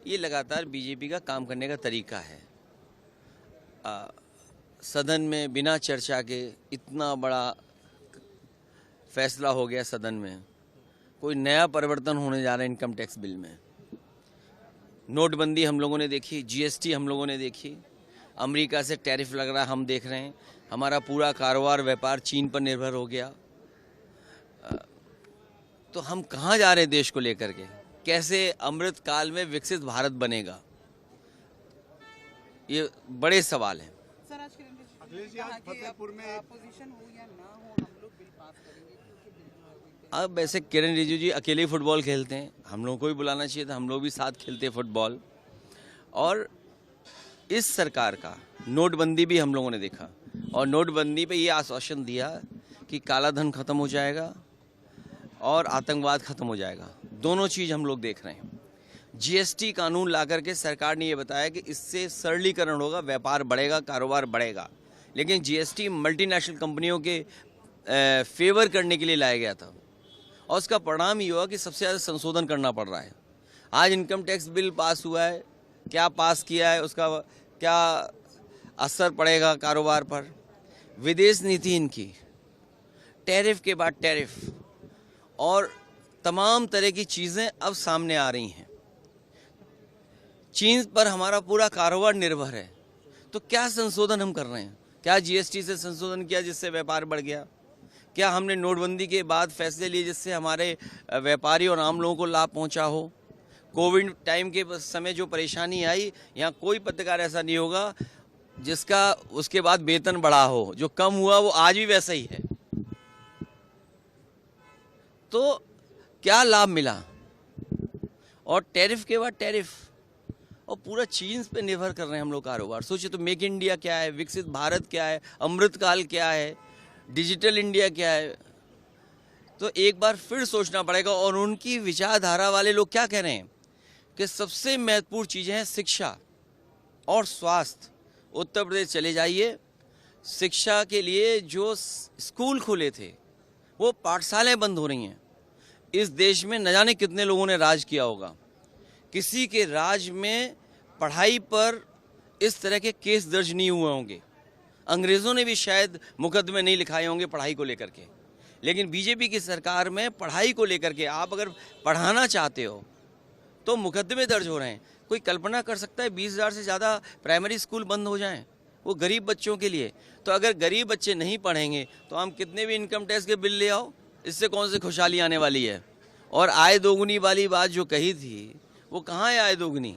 ये लगातार बीजेपी का काम करने का तरीका है। सदन में बिना चर्चा के इतना बड़ा फैसला हो गया सदन में। कोई नया परिवर्तन होने जा रहा है इनकम टैक्स बिल में। नोटबंदी हम लोगों ने देखी, जीएसटी हम लोगों ने देखी, अमेरिका से टैरिफ लग रहा है हम देख रहे हैं, हमारा पूरा कारोबार व्यापार चीन पर निर्भर हो गया। तो हम कहाँ जा रहे हैं देश को लेकर के? कैसे अमृत काल में विकसित भारत बनेगा, ये बड़े सवाल हैं। सर, आज फतेहपुर में अपोजिशन हो या ना हो, हम लोग बिल पास करेंगे। अब वैसे किरण रिजिजू जी अकेले ही फुटबॉल खेलते हैं, हम लोगों को भी बुलाना चाहिए था, हम लोग भी साथ खेलते हैं फुटबॉल। और इस सरकार का नोटबंदी भी हम लोगों ने देखा, और नोटबंदी पे ये आश्वासन दिया कि काला धन खत्म हो जाएगा और आतंकवाद खत्म हो जाएगा। दोनों चीज़ हम लोग देख रहे हैं। जीएसटी कानून ला करके सरकार ने ये बताया कि इससे सरलीकरण होगा, व्यापार बढ़ेगा, कारोबार बढ़ेगा। लेकिन जीएसटी मल्टीनेशनल कंपनियों के फेवर करने के लिए लाया गया था, और उसका परिणाम ये हुआ कि सबसे ज़्यादा संशोधन करना पड़ रहा है। आज इनकम टैक्स बिल पास हुआ है, क्या पास किया है, उसका क्या असर पड़ेगा कारोबार पर। विदेश नीति इनकी, टैरिफ के बाद टैरिफ, और तमाम तरह की चीज़ें अब सामने आ रही हैं। चीन पर हमारा पूरा कारोबार निर्भर है, तो क्या संशोधन हम कर रहे हैं? क्या जीएसटी से संशोधन किया जिससे व्यापार बढ़ गया? क्या हमने नोटबंदी के बाद फैसले लिए जिससे हमारे व्यापारी और आम लोगों को लाभ पहुंचा हो? कोविड टाइम के समय जो परेशानी आई, यहाँ कोई पत्रकार ऐसा नहीं होगा जिसका उसके बाद वेतन बढ़ा हो। जो कम हुआ वो आज भी वैसा ही है। तो क्या लाभ मिला? और टैरिफ के बाद टैरिफ, और पूरा चीन पे निर्भर कर रहे हैं हम लोग कारोबार। सोचिए तो मेक इंडिया क्या है, विकसित भारत क्या है, अमृतकाल क्या है, डिजिटल इंडिया क्या है। तो एक बार फिर सोचना पड़ेगा। और उनकी विचारधारा वाले लोग क्या कह रहे हैं कि सबसे महत्वपूर्ण चीज़ें हैं शिक्षा और स्वास्थ्य। उत्तर प्रदेश चले जाइए, शिक्षा के लिए जो स्कूल खुले थे वो पाठशालाएं बंद हो रही हैं। इस देश में न जाने कितने लोगों ने राज किया होगा, किसी के राज में पढ़ाई पर इस तरह के केस दर्ज नहीं हुए होंगे। अंग्रेज़ों ने भी शायद मुकदमे नहीं लिखाए होंगे पढ़ाई को लेकर के। लेकिन बीजेपी की सरकार में पढ़ाई को लेकर के आप अगर पढ़ाना चाहते हो तो मुकदमे दर्ज हो रहे हैं। कोई कल्पना कर सकता है 20,000 से ज़्यादा प्राइमरी स्कूल बंद हो जाएं, वो गरीब बच्चों के लिए? तो अगर गरीब बच्चे नहीं पढ़ेंगे तो हम कितने भी इनकम टैक्स के बिल ले आओ, इससे कौन सी खुशहाली आने वाली है? और आय दोगुनी वाली बात जो कही थी, वो कहाँ है आय दोगुनी?